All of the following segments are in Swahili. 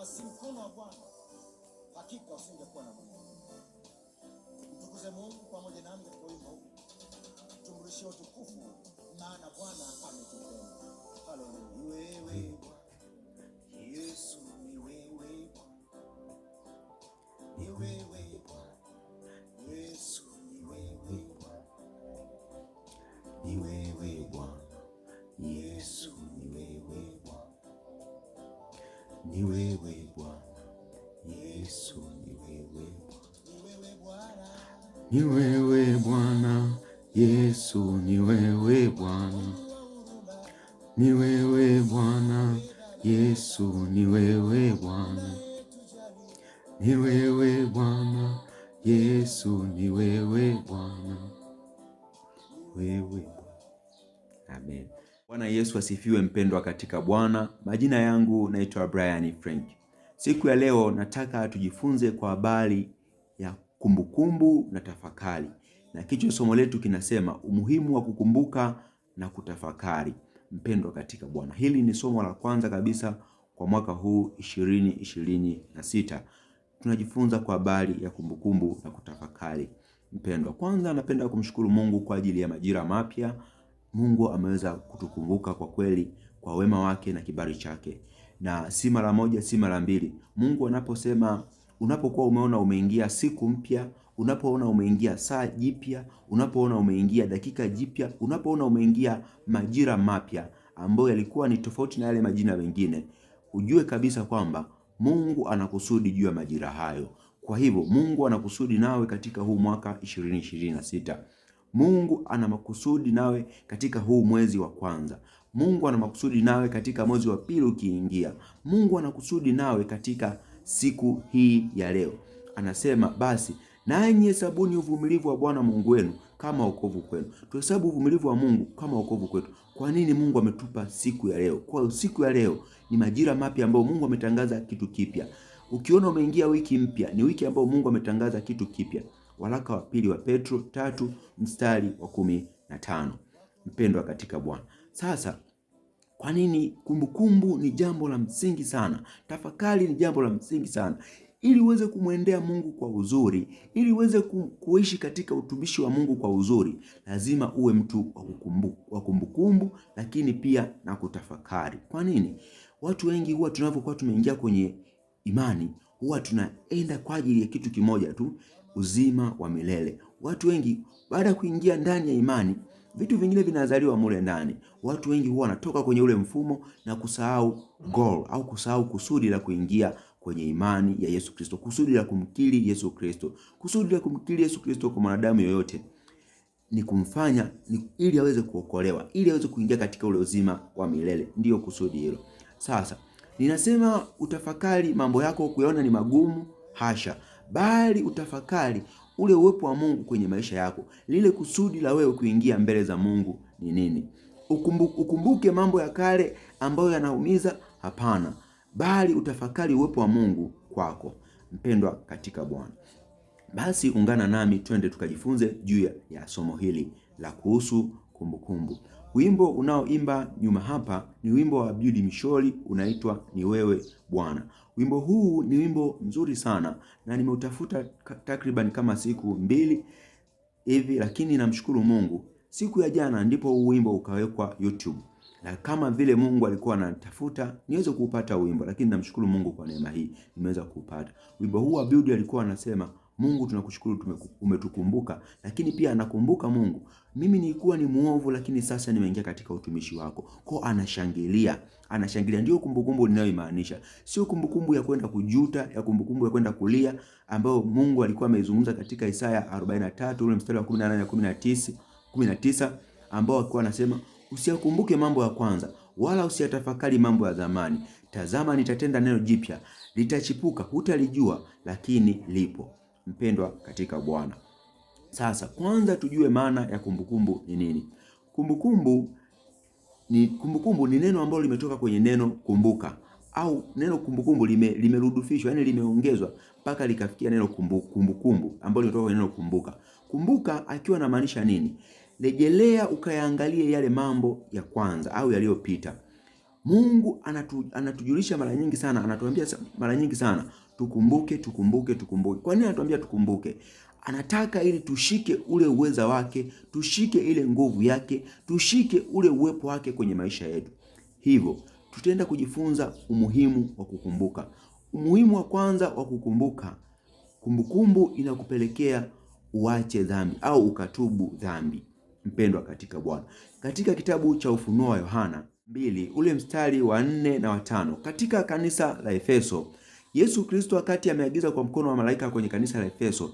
kama si mkono wa Bwana, hakika usingekuwa na Mungu. Mtukuze Mungu pamoja nami katika wimbo huu. Tumrudishie utukufu, maana Bwana ametupenda. Haleluya. Ni wewe Bwana Yesu, ni wewe Bwana, ni wewe Bwana Yesu, ni wewe Bwana, ni wewe Bwana Yesu, ni wewe Bwana, ni wewe Bwana Yesu, ni wewe Bwana, ni wewe Bwana Yesu, ni wewe Bwana, ni wewe Bwana Yesu, ni wewe Bwana, ni wewe Bwana Yesu, ni wewe Bwana, wewe. Amen. Bwana Yesu asifiwe. Mpendwa katika Bwana, majina yangu naitwa Brian Frank. Siku ya leo nataka tujifunze kwa habari ya kumbukumbu na tafakari, na kichwa somo letu kinasema umuhimu wa kukumbuka na kutafakari. Mpendwa katika Bwana, hili ni somo la kwanza kabisa kwa mwaka huu 2026. Tunajifunza kwa habari ya kumbukumbu na kutafakari. Mpendwa, kwanza napenda kumshukuru Mungu kwa ajili ya majira mapya. Mungu ameweza kutukumbuka kwa kweli kwa wema wake na kibali chake, na si mara moja, si mara mbili. Mungu anaposema, unapokuwa umeona umeingia siku mpya, unapoona umeingia saa jipya, unapoona umeingia dakika jipya, unapoona umeingia majira mapya ambayo yalikuwa ni tofauti na yale majira mengine, ujue kabisa kwamba Mungu anakusudi juu ya majira hayo. Kwa hivyo Mungu anakusudi nawe katika huu mwaka 2026. Mungu ana makusudi nawe katika huu mwezi wa kwanza. Mungu ana makusudi nawe katika mwezi wa pili ukiingia. Mungu anakusudi nawe katika siku hii ya leo. Anasema basi nanyi hesabuni uvumilivu wa Bwana Mungu wenu kama wokovu kwenu. Tuhesabu uvumilivu wa Mungu kama wokovu kwetu. Kwa nini Mungu ametupa siku ya leo? Kwa siku ya leo ni majira mapya ambayo Mungu ametangaza kitu kipya. Ukiona umeingia wiki mpya, ni wiki ambayo Mungu ametangaza kitu kipya. Waraka wa pili wa Petro 3 mstari wa 15. Mpendwa katika Bwana. Sasa kwa nini kumbukumbu ni jambo la msingi sana? Tafakari ni jambo la msingi sana. Ili uweze kumwendea Mungu kwa uzuri, ili uweze kuishi katika utumishi wa Mungu kwa uzuri, lazima uwe mtu wa kumbukumbu, lakini pia na kutafakari. Kwa nini? Watu wengi huwa tunapokuwa tumeingia kwenye imani, huwa tunaenda kwa ajili ya kitu kimoja tu, uzima wa milele. Watu wengi baada ya kuingia ndani ya imani, vitu vingine vinazaliwa mule ndani. Watu wengi huwa wanatoka kwenye ule mfumo na kusahau goal au kusahau kusudi la kuingia kwenye imani ya Yesu Kristo, kusudi la kumkiri Yesu Kristo. Kusudi la kumkiri Yesu Kristo kwa mwanadamu yoyote ni kumfanya ili aweze kuokolewa, ili aweze kuingia katika ule uzima wa milele. Ndiyo kusudi hilo. Sasa ninasema utafakari mambo yako kuyaona ni magumu, hasha, bali utafakari ule uwepo wa Mungu kwenye maisha yako. Lile kusudi la wewe kuingia mbele za Mungu ni nini? Ukumbuke mambo ya kale ambayo yanaumiza? Hapana, bali utafakari uwepo wa Mungu kwako. Mpendwa katika Bwana, basi ungana nami twende tukajifunze juu ya somo hili la kuhusu kumbukumbu. Wimbo unaoimba nyuma hapa ni wimbo wa Abiudi Mishori, unaitwa Ni Wewe Bwana. Wimbo huu ni wimbo mzuri sana na nimeutafuta takriban kama siku 2 hivi, lakini namshukuru Mungu, siku ya jana ndipo huu wimbo ukawekwa YouTube. Na kama vile Mungu alikuwa anatafuta niweze kuupata wimbo, lakini namshukuru Mungu kwa neema hii nimeweza kuupata. Wimbo huu Abiudi alikuwa anasema, Mungu tunakushukuru umetukumbuka, lakini pia anakumbuka Mungu, mimi nilikuwa ni muovu lakini sasa nimeingia katika utumishi wako. Kwa anashangilia. Ndio kumbukumbu ninayoimaanisha. Sio kumbukumbu ya kwenda kujuta, ya kumbukumbu ya kwenda kulia ambayo Mungu alikuwa ameizungumza katika Isaya 43 ule mstari wa 18 na 19 ambao alikuwa anasema, usiyakumbuke mambo ya kwanza wala usiyatafakari mambo ya zamani. Tazama nitatenda neno jipya, litachipuka, hutalijua lakini lipo. Mpendwa katika Bwana. Sasa kwanza tujue maana ya kumbukumbu ni nini. Kumbukumbu ni neno ambalo limetoka kwenye neno kumbuka, au neno kumbukumbu limerudufishwa, yani limeongezwa mpaka likafikia neno kumbukumbu ambalo limetoka kwenye neno kumbuka. Kumbuka akiwa na maanisha nini? Rejelea ukayaangalie yale mambo ya kwanza au yaliyopita. Mungu anatujulisha mara nyingi sana, anatuambia mara nyingi sana tukumbuke. Kwa nini anatuambia tukumbuke? Anataka ili tushike ule uweza wake, tushike ile nguvu yake, tushike ule uwepo wake kwenye maisha yetu. Hivyo tutaenda kujifunza umuhimu wa kukumbuka. Umuhimu wa kwanza wa kukumbuka, kumbukumbu inakupelekea uache dhambi au ukatubu dhambi. Mpendwa katika Bwana, katika kitabu cha Ufunuo wa Yohana 2 ule mstari wa 4 na wa 5, katika kanisa la Efeso, Yesu Kristo wakati ameagiza kwa mkono wa malaika kwenye kanisa la Efeso,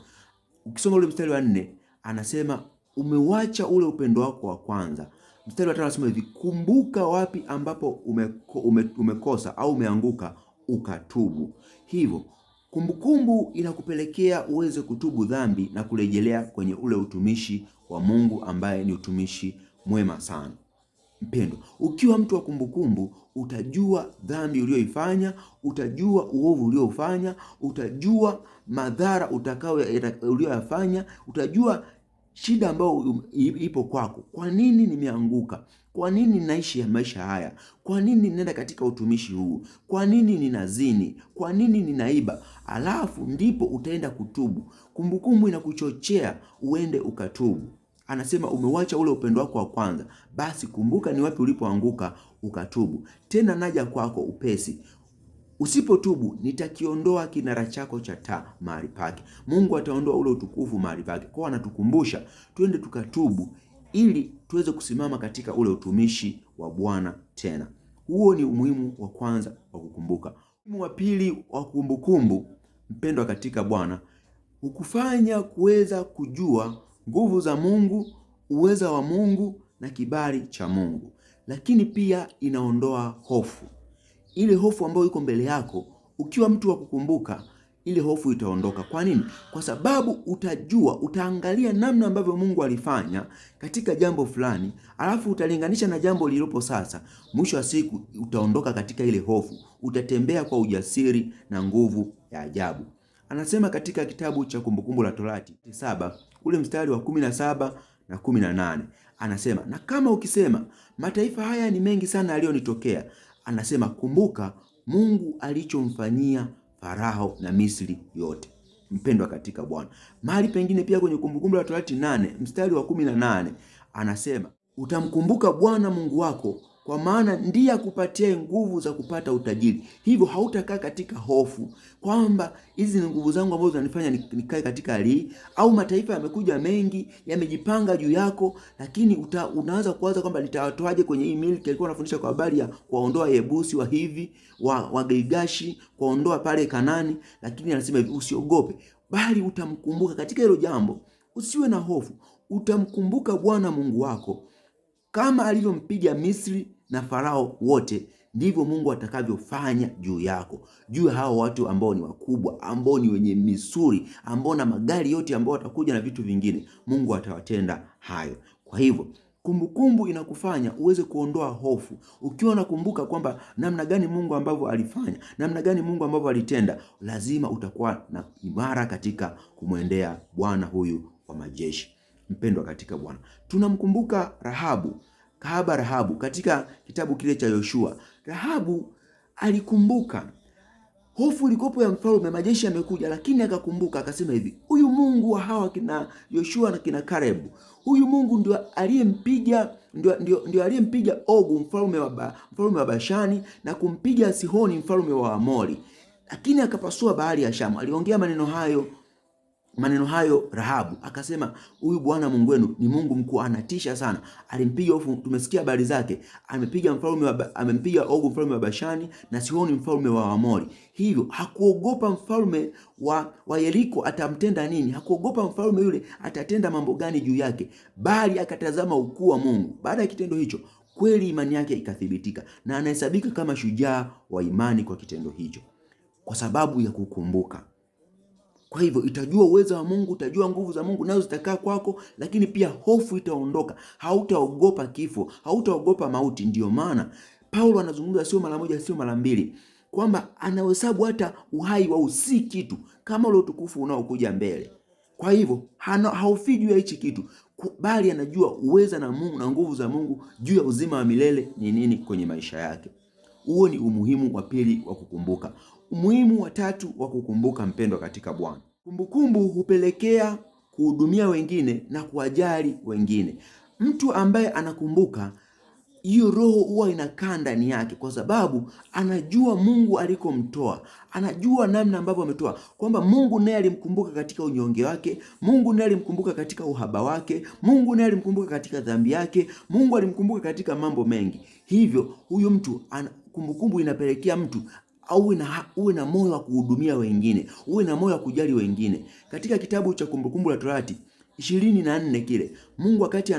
ukisoma ule mstari wa 4 anasema umeuacha ule upendo wako wa kwanza. Mstari wa 5 anasema hivi, kumbuka wapi ambapo umekosa au umeanguka ukatubu. Hivyo kumbukumbu inakupelekea uweze kutubu dhambi na kurejelea kwenye ule utumishi wa Mungu ambaye ni utumishi mwema sana. Mpendwa, ukiwa mtu wa kumbukumbu, utajua dhambi uliyoifanya, utajua uovu uliofanya, utajua madhara uliyoyafanya, utajua shida ambayo ipo kwako. Kwa nini nimeanguka? Kwa nini naishi maisha haya? Kwa nini ninaenda katika utumishi huu? Kwa nini ninazini? Kwa nini ninaiba? Alafu ndipo utaenda kutubu. Kumbukumbu inakuchochea uende ukatubu. Anasema umeuacha ule upendo wako wa kwanza, basi kumbuka ni wapi ulipoanguka ukatubu. Tena naja kwako upesi. Usipotubu nitakiondoa kinara chako cha taa mahali pake. Mungu ataondoa ule utukufu mahali pake. Kwa anatukumbusha twende tukatubu ili tuweze kusimama katika ule utumishi wa Bwana tena. Huo ni umuhimu wa kwanza wa kukumbuka. Umuhimu wa pili wa kumbukumbu, mpendwa katika Bwana, hukufanya kuweza kujua nguvu za Mungu, uweza wa Mungu na kibali cha Mungu. Lakini pia inaondoa hofu. Ile hofu ambayo iko mbele yako, ukiwa mtu wa kukumbuka, ile hofu itaondoka. Kwa nini? Kwa sababu utaangalia namna ambavyo Mungu alifanya katika jambo fulani, alafu utalinganisha na jambo lililopo sasa. Mwisho wa siku utaondoka katika ile hofu, utatembea kwa ujasiri na nguvu ya ajabu. Anasema katika kitabu cha Kumbukumbu la Torati 7 ule mstari wa 17 na 18, anasema na kama ukisema mataifa haya ni mengi sana aliyonitokea, anasema kumbuka Mungu alichomfanyia Farao na Misri yote. Mpendwa katika Bwana, mahali pengine pia kwenye Kumbukumbu la Torati 8 mstari wa 18 anasema utamkumbuka Bwana Mungu wako, kwa maana ndiye akupatia nguvu za kupata utajiri. Hivyo hautakaa katika hofu kwamba hizi ni nguvu zangu ambazo zinanifanya nikae katika hali hii, au mataifa yamekuja mengi yamejipanga juu yako, lakini unaanza kuwaza kwamba nitawatoaje kwenye hii milki. Alikuwa anafundisha kwa habari ya kuondoa Yebusi wa hivi wa Gilgashi, kuondoa pale Kanani, lakini anasema hivi, usiogope, bali utamkumbuka katika hilo jambo. Usiwe na hofu, utamkumbuka Bwana Mungu wako. Kama alivyompiga Misri na Farao wote, ndivyo Mungu atakavyofanya juu yako, juu ya hao watu ambao ni wakubwa, ambao ni wenye misuri, ambao na magari yote, ambao watakuja na vitu vingine. Mungu atawatenda hayo. Kwa hivyo kumbukumbu inakufanya uweze kuondoa hofu. Ukiwa unakumbuka kwamba namna gani Mungu ambavyo alifanya, namna gani Mungu ambavyo alitenda, lazima utakuwa na imara katika kumwendea Bwana huyu wa majeshi. Mpendwa katika Bwana, tunamkumbuka kahaba Rahabu katika kitabu kile cha Yoshua. Rahabu alikumbuka hofu ilikopo ya mfalme, majeshi yamekuja, lakini akakumbuka, akasema hivi, huyu Mungu wa hawa kina Yoshua na kina Kalebu, huyu Mungu ndio aliyempiga Ogu mfalme wa Bashani na kumpiga Sihoni mfalme wa Amori, lakini akapasua bahari ya Shamu. Aliongea maneno hayo Rahabu, akasema huyu Bwana Mungu wenu ni Mungu mkuu, anatisha sana. Alimpiga hofu, tumesikia habari zake. Amempiga Ogu mfalme wa Bashani na Sihoni mfalme wa Amori. Hivyo hakuogopa mfalme wa Yeriko atamtenda nini, hakuogopa mfalme yule atatenda mambo gani juu yake, bali akatazama ukuu wa Mungu. Baada ya kitendo hicho, kweli imani yake ikathibitika na anahesabika kama shujaa wa imani kwa kitendo hicho, kwa sababu ya kukumbuka. Kwa hivyo itajua uwezo wa Mungu, utajua nguvu za Mungu, nazo zitakaa kwako, lakini pia hofu itaondoka. Hautaogopa kifo, hautaogopa mauti. Ndiyo maana Paulo anazungumza sio mara moja, sio mara mbili, kwamba anahesabu hata uhai wao si kitu kama ule utukufu unaokuja mbele. Kwa hivyo haufi juu ya hichi kitu, bali anajua uweza na Mungu na nguvu za Mungu juu ya uzima wa milele ni nini kwenye maisha yake. Huo ni umuhimu wa pili wa kukumbuka. Umuhimu wa tatu wa kukumbuka, mpendwa katika Bwana, kumbukumbu hupelekea kuhudumia wengine na kuwajali wengine. Mtu ambaye anakumbuka, hiyo roho huwa inakaa ndani yake, kwa sababu anajua Mungu alikomtoa, anajua namna ambavyo ametoa, kwamba Mungu naye alimkumbuka katika unyonge wake, Mungu naye alimkumbuka katika uhaba wake, Mungu naye alimkumbuka katika dhambi yake, Mungu alimkumbuka katika mambo mengi. Hivyo huyu mtu kumbukumbu inapelekea mtu uwe na moyo wa kuhudumia wengine, uwe na moyo wa kujali wengine. Katika kitabu cha Kumbukumbu la Torati 24 kile, Mungu wakati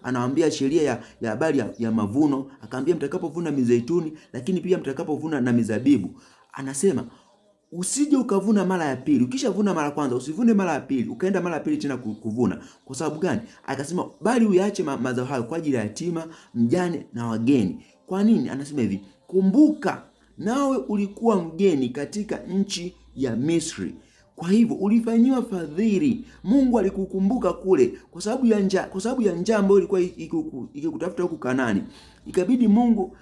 anawaambia sheria ya habari ya mavuno, akaambia mtakapovuna mizeituni, lakini pia mtakapovuna na mizabibu, anasema usije ukavuna mara ya pili. Ukishavuna mara kwanza, usivune mara ya pili ukaenda mara ya pili tena kuvuna. Kwa sababu gani? Akasema bali uyaache mazao hayo kwa ajili ya yatima, mjane na wageni. Kwa nini? Anasema hivi, kumbuka nawe ulikuwa mgeni katika nchi ya Misri. Kwa hivyo ulifanyiwa fadhili. Mungu alikukumbuka kule kwa sababu ya njaa ambayo ilikuwa ikikutafuta huku Kanaani. Ikabidi Mungu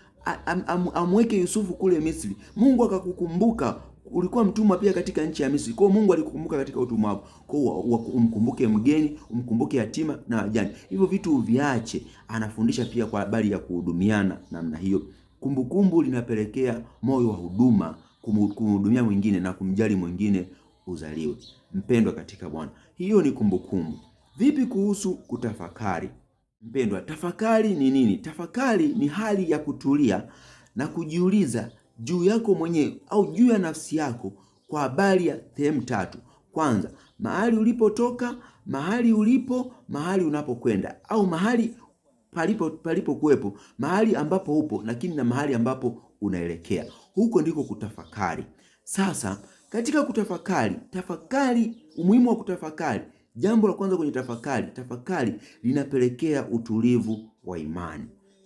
amweke Yusufu kule Misri. Mungu akakukumbuka. Ulikuwa mtumwa pia katika nchi ya Misri. Kwa hiyo Mungu alikukumbuka katika utumwa wako. Kwa hiyo umkumbuke mgeni, umkumbuke yatima na wajane. Hivyo vitu uviache. Anafundisha pia kwa habari ya kuhudumiana namna hiyo. Kumbukumbu linapelekea moyo wa huduma, kumhudumia mwingine na kumjali mwingine uzaliwe. Mpendwa katika Bwana, hiyo ni kumbukumbu. Vipi kuhusu kutafakari? Mpendwa, tafakari ni nini? Tafakari ni hali ya kutulia na kujiuliza juu yako mwenyewe au juu ya nafsi yako kwa habari ya sehemu tatu. Kwanza, mahali ulipotoka, mahali ulipo, mahali unapokwenda, au mahali palipo kuwepo, mahali ambapo upo, lakini na mahali ambapo unaelekea. Huko ndiko kutafakari. Sasa katika kutafakari, umuhimu wa kutafakari. Jambo la kwanza kwenye tafakari linapelekea utulivu wa imani.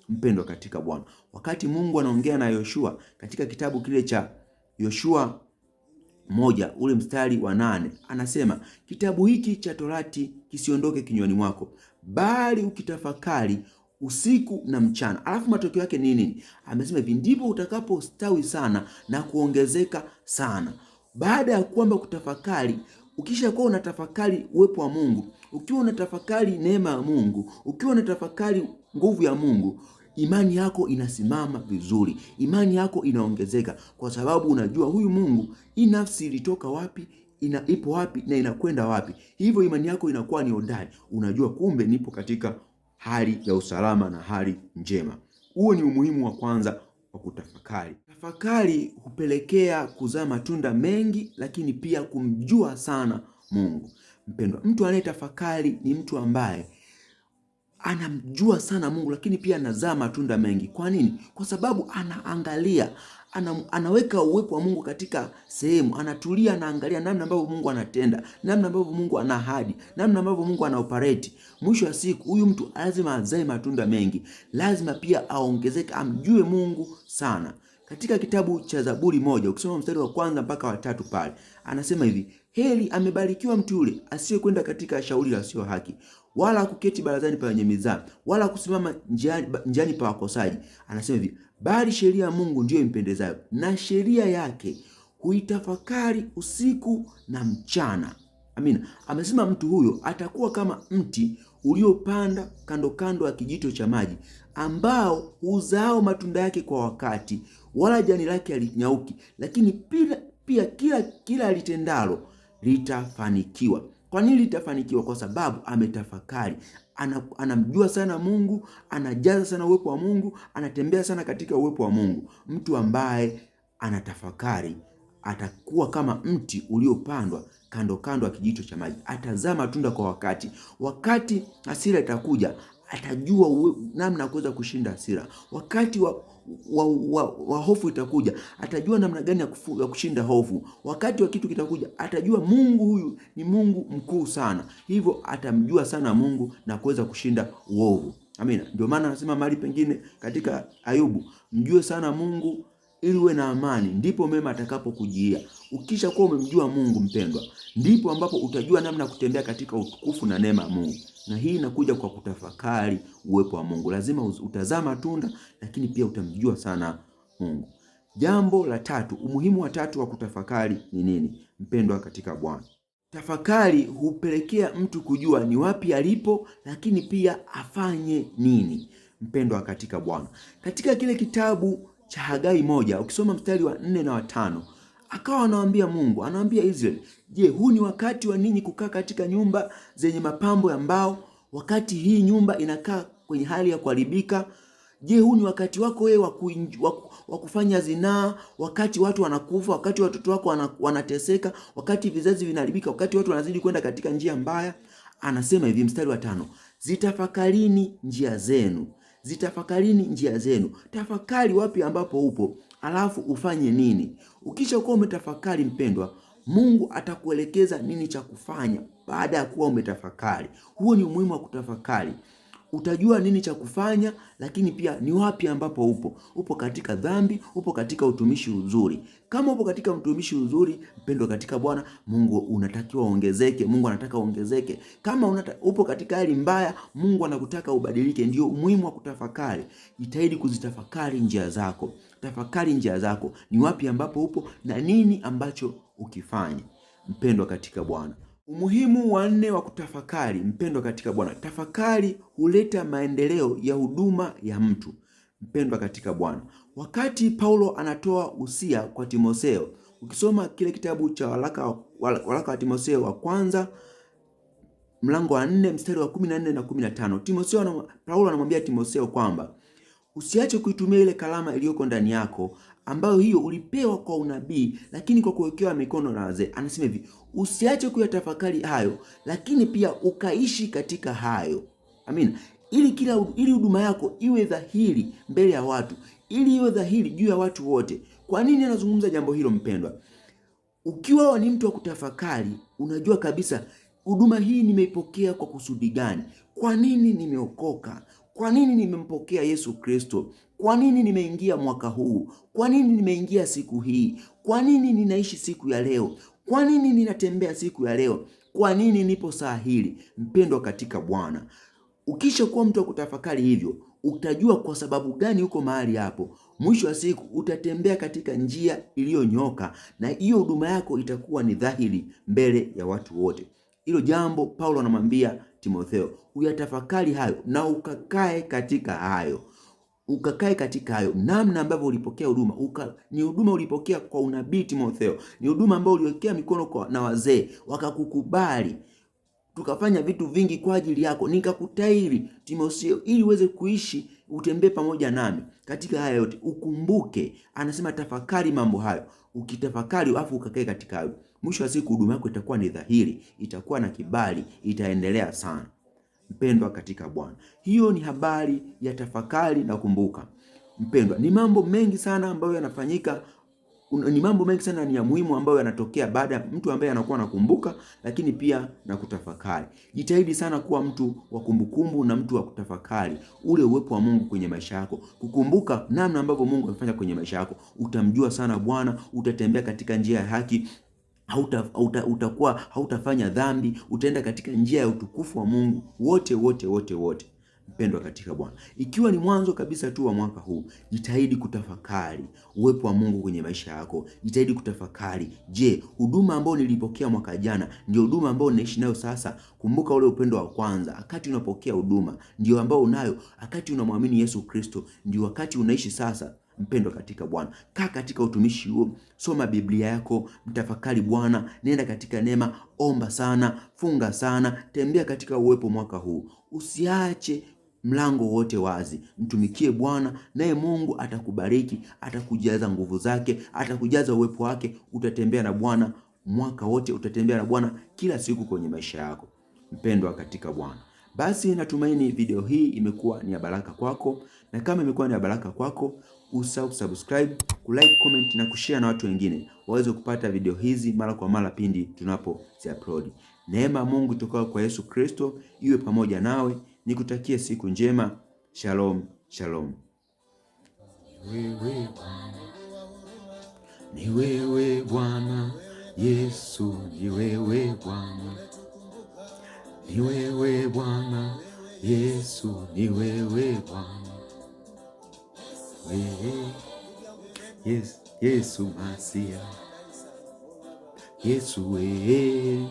Mpendwa katika Bwana, wakati Mungu anaongea na Yoshua katika kitabu kile cha Yoshua 1 ule mstari wa 8, anasema kitabu hiki cha Torati kisiondoke kinywani mwako, bali ukitafakari usiku na mchana. Alafu matokeo yake ni nini? Amesema hivi, ndipo utakapostawi sana na kuongezeka sana. Baada ya kwamba kutafakari, ukisha kuwa unatafakari uwepo wa Mungu, ukiwa unatafakari neema ya Mungu, ukiwa unatafakari nguvu ya Mungu, imani yako inasimama vizuri, imani yako inaongezeka, kwa sababu unajua huyu Mungu, hii nafsi ilitoka wapi, ipo wapi na inakwenda wapi. Hivyo imani yako inakuwa ni hodari, unajua kumbe nipo katika hali ya usalama na hali njema. Huo ni umuhimu wa kwanza wa kutafakari. Tafakari hupelekea kuzaa matunda mengi, lakini pia kumjua sana Mungu. Mpendwa, mtu anayetafakari ni mtu ambaye anamjua sana Mungu, lakini pia anazaa matunda mengi. Kwa nini? Kwa sababu anaangalia, anaweka uwepo wa Mungu katika sehemu, anatulia, anaangalia namna ambavyo Mungu anatenda, namna ambavyo Mungu ana ahadi, namna ambavyo Mungu anaoperate. Mwisho wa siku huyu mtu lazima azae matunda mengi, lazima pia aongezeke, amjue Mungu sana. Katika kitabu cha Zaburi 1 ukisoma mstari wa 1 mpaka wa 3 pale, anasema hivi, heri amebarikiwa mtu yule asiyekwenda katika shauri la sio haki, wala kuketi barazani pa wenye mizaa, wala kusimama njiani pa wakosaji. Anasema hivi, bali sheria ya Mungu ndiyo impendezayo, na sheria yake huitafakari usiku na mchana. Amina. Amesema mtu huyo atakuwa kama mti uliopanda kando kando ya kijito cha maji, ambao huzao matunda yake kwa wakati, wala jani lake halinyauki, lakini pia kila alitendalo litafanikiwa. Kwa nini litafanikiwa? Kwa sababu ametafakari, anamjua sana Mungu, anajaza sana uwepo wa Mungu, anatembea sana katika uwepo wa Mungu. Mtu ambaye anatafakari atakuwa kama mti uliopandwa kando kando ya kijito cha maji, atazaa matunda kwa wakati. Wakati hasira itakuja, atajua namna ya kuweza kushinda hasira. Wakati wa hofu itakuja, atajua namna gani ya kushinda hofu. Wakati wa kitu kitakuja, atajua Mungu huyu ni Mungu mkuu sana. Hivyo atamjua sana Mungu na kuweza kushinda uovu. Amina. Ndio maana anasema mahali pengine katika Ayubu, mjue sana Mungu ili uwe na amani, ndipo mema atakapokujia. Ukisha kuwa umemjua Mungu mpendwa, ndipo ambapo utajua namna ya kutembea katika utukufu na neema ya Mungu. Na hii inakuja kwa kutafakari uwepo wa Mungu. Lazima utazaa matunda, lakini pia utamjua sana Mungu. Jambo la tatu, umuhimu wa tatu wa kutafakari ni nini? Mpendwa katika Bwana, tafakari hupelekea mtu kujua ni wapi alipo, lakini pia afanye nini. Mpendwa katika Bwana, katika kile kitabu cha Hagai 1 ukisoma mstari wa 4 na wa 5, akawa anawaambia Mungu, anawaambia Israeli, je, huu ni wakati wa ninyi kukaa katika nyumba zenye mapambo ya mbao wakati hii nyumba inakaa kwenye hali ya kuharibika? Je, huu ni wakati wako wewe wa kufanya zinaa, wakati watu wanakufa, wakati watoto wako wanateseka, wakati vizazi vinaharibika, wakati watu wanazidi kwenda katika njia mbaya? Anasema hivi mstari wa 5, zitafakarini njia zenu, zitafakarini njia zenu. Tafakari wapi ambapo upo, alafu ufanye nini. Ukisha kuwa umetafakari, mpendwa, Mungu atakuelekeza nini cha kufanya baada ya kuwa umetafakari. Huo ni umuhimu wa kutafakari. Utajua nini cha kufanya, lakini pia ni wapi ambapo upo. Upo katika dhambi, upo katika utumishi uzuri. Kama upo katika utumishi uzuri, mpendwa katika Bwana, Mungu unatakiwa ongezeke. Mungu anataka ongezeke. Kama upo katika hali mbaya, Mungu anakutaka ubadilike. Ndio umuhimu wa kutafakari. Jitahidi kuzitafakari njia zako. Tafakari njia zako, ni wapi ambapo upo na nini ambacho ukifanya. Mpendwa katika Bwana, umuhimu wa 4 wa kutafakari. Mpendwa katika Bwana, tafakari huleta maendeleo ya huduma ya mtu. Mpendwa katika Bwana, wakati Paulo anatoa usia kwa Timotheo, ukisoma kile kitabu cha waraka wa Timotheo wa kwanza mlango wa 4 mstari wa 14 na 15, Paulo anamwambia Timotheo kwamba usiache kuitumia ile kalama iliyoko ndani yako, ambayo hiyo ulipewa kwa unabii, lakini kwa kuwekewa mikono na wazee. Anasema hivi, usiache kuyatafakari hayo, lakini pia ukaishi katika hayo. Amina. Ili huduma yako iwe dhahiri mbele ya watu, ili iwe dhahiri juu ya watu wote. Kwa nini anazungumza jambo hilo, mpendwa? Ukiwa ni mtu wa kutafakari, unajua kabisa huduma hii nimeipokea kwa kusudi gani? Kwa nini nimeokoka? Kwa nini nimempokea Yesu Kristo? Kwa nini nimeingia mwaka huu? Kwa nini nimeingia siku hii? Kwa nini ninaishi siku ya leo? Kwa nini ninatembea siku ya leo? Kwa nini nipo saa hili? Mpendwa katika Bwana, ukisha kuwa mtu wa kutafakari hivyo, utajua kwa sababu gani uko mahali hapo. Mwisho wa siku utatembea katika njia iliyonyoka, na hiyo huduma yako itakuwa ni dhahiri mbele ya watu wote. Hilo jambo Paulo anamwambia Timotheo, uyatafakari hayo na ukakae katika hayo. Ukakae katika hayo. Namna ambavyo ulipokea huduma, ni huduma ulipokea kwa unabii Timotheo. Ni huduma ambayo uliwekea mikono na wazee, wakakukubali. Tukafanya vitu vingi kwa ajili yako. Nikakutahiri Timotheo ili uweze kuishi, utembee pamoja nami katika haya yote. Ukumbuke, anasema tafakari mambo hayo. Ukitafakari afu ukakae katika hayo, mwisho wa siku huduma yako itakuwa ni dhahiri, itakuwa na kibali, itaendelea sana. Mpendwa katika Bwana, hiyo ni habari ya tafakari na kumbuka. Mpendwa, ni mambo mengi sana ambayo yanafanyika, ni mambo mengi sana ni ya muhimu ambayo yanatokea baada ya mtu ambaye anakuwa anakumbuka, lakini pia na kutafakari. Jitahidi sana kuwa mtu wa kumbukumbu na mtu wa kutafakari ule uwepo wa Mungu kwenye maisha yako. Kukumbuka namna ambavyo Mungu amefanya kwenye maisha yako, utamjua sana Bwana, utatembea katika njia ya haki, hautafanya dhambi, utaenda katika njia ya utukufu wa Mungu wote. Mpendwa katika Bwana, ikiwa ni mwanzo kabisa tu wa mwaka huu, jitahidi kutafakari uwepo wa Mungu kwenye maisha yako. Jitahidi kutafakari, je, huduma ambayo nilipokea mwaka jana ndio huduma ambayo ninaishi nayo sasa? Kumbuka ule upendo wa kwanza, wakati unapokea huduma ndio ambao unayo, wakati unamwamini Yesu Kristo ndio wakati unaishi sasa. Mpendwa katika Bwana, kaa katika utumishi huo, soma Biblia yako, mtafakari Bwana, nenda katika neema, omba sana, funga sana, tembea katika uwepo mwaka huu. Usiache mlango wote wazi, mtumikie Bwana, naye Mungu atakubariki, atakujaza nguvu zake, atakujaza uwepo wake. Utatembea na Bwana mwaka wote, utatembea na Bwana kila siku kwenye maisha yako. Mpendwa katika Bwana, basi natumaini video hii imekuwa ni ya baraka kwako, na kama imekuwa ni ya baraka kwako, usahau kusubscribe, kulike, comment na kushare na watu wengine waweze kupata video hizi mara kwa mara pindi tunapozi-upload. Neema Mungu tokayo kwa Yesu Kristo iwe pamoja nawe. Nikutakie siku njema. Shalom, shalom. Ni wewe Bwana Yesu, ni wewe Bwana. Ni wewe Bwana Yesu, ni wewe Bwana. Wewe Yes, Yesu Masia. Yesu we.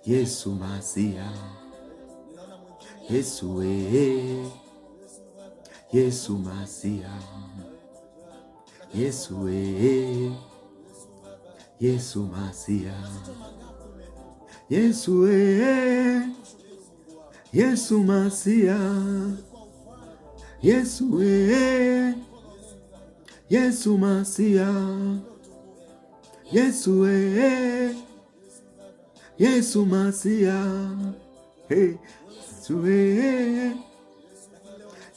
Yesu Masia. Yesu we. Yesu Masia. Yesu we. Yesu Masia. Yesu we. Yesu Masia. Yesu we. Yesu Masia. Yesu we. Yesu Masia. Hey. Yesu we.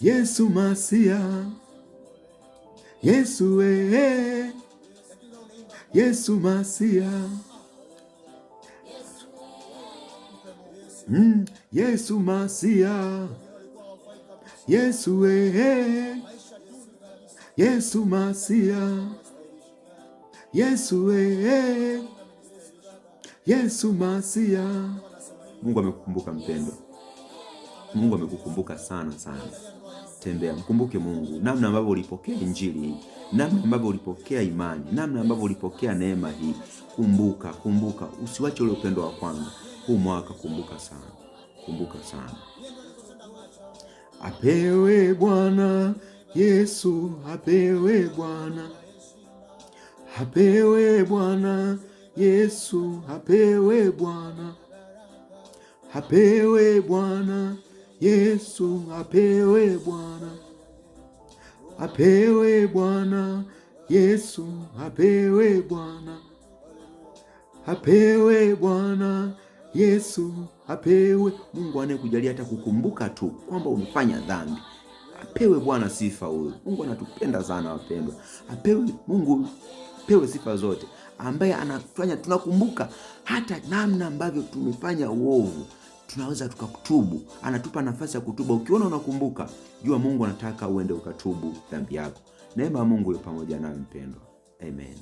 Yesu Masia. Yesu we. Yesu Masia. Yesu Masia. Yesu we. Yesu Masia. Yesu we. Yesu Masia. Mungu amekukumbuka mpendwa. Mungu amekukumbuka sana sana. Tembea, mkumbuke Mungu, namna ambavyo ulipokea injili hii, namna ambavyo ulipokea imani, namna ambavyo ulipokea neema hii. Kumbuka, usiwache ule upendo wa kwanza. Huu mwaka kumbuka sana. Apewe Bwana Yesu, apewe Bwana. Apewe Bwana Yesu, apewe Bwana. Apewe Bwana Yesu, apewe Bwana. Apewe Bwana Yesu, apewe Bwana. Apewe Bwana Yesu, apewe. Mungu anayekujalia hata kukumbuka tu kwamba umefanya dhambi. Apewe Bwana sifa huyo. Mungu anatupenda sana wapendwa. Apewe Mungu, apewe sifa zote, ambaye anafanya tunakumbuka hata namna ambavyo tumefanya uovu. Tunaweza tukakutubu. Anatupa nafasi ya kutubu. Ukiona unakumbuka, jua Mungu anataka uende ukatubu dhambi yako. Neema ya Mungu iwe pamoja nawe mpendwa. Amen.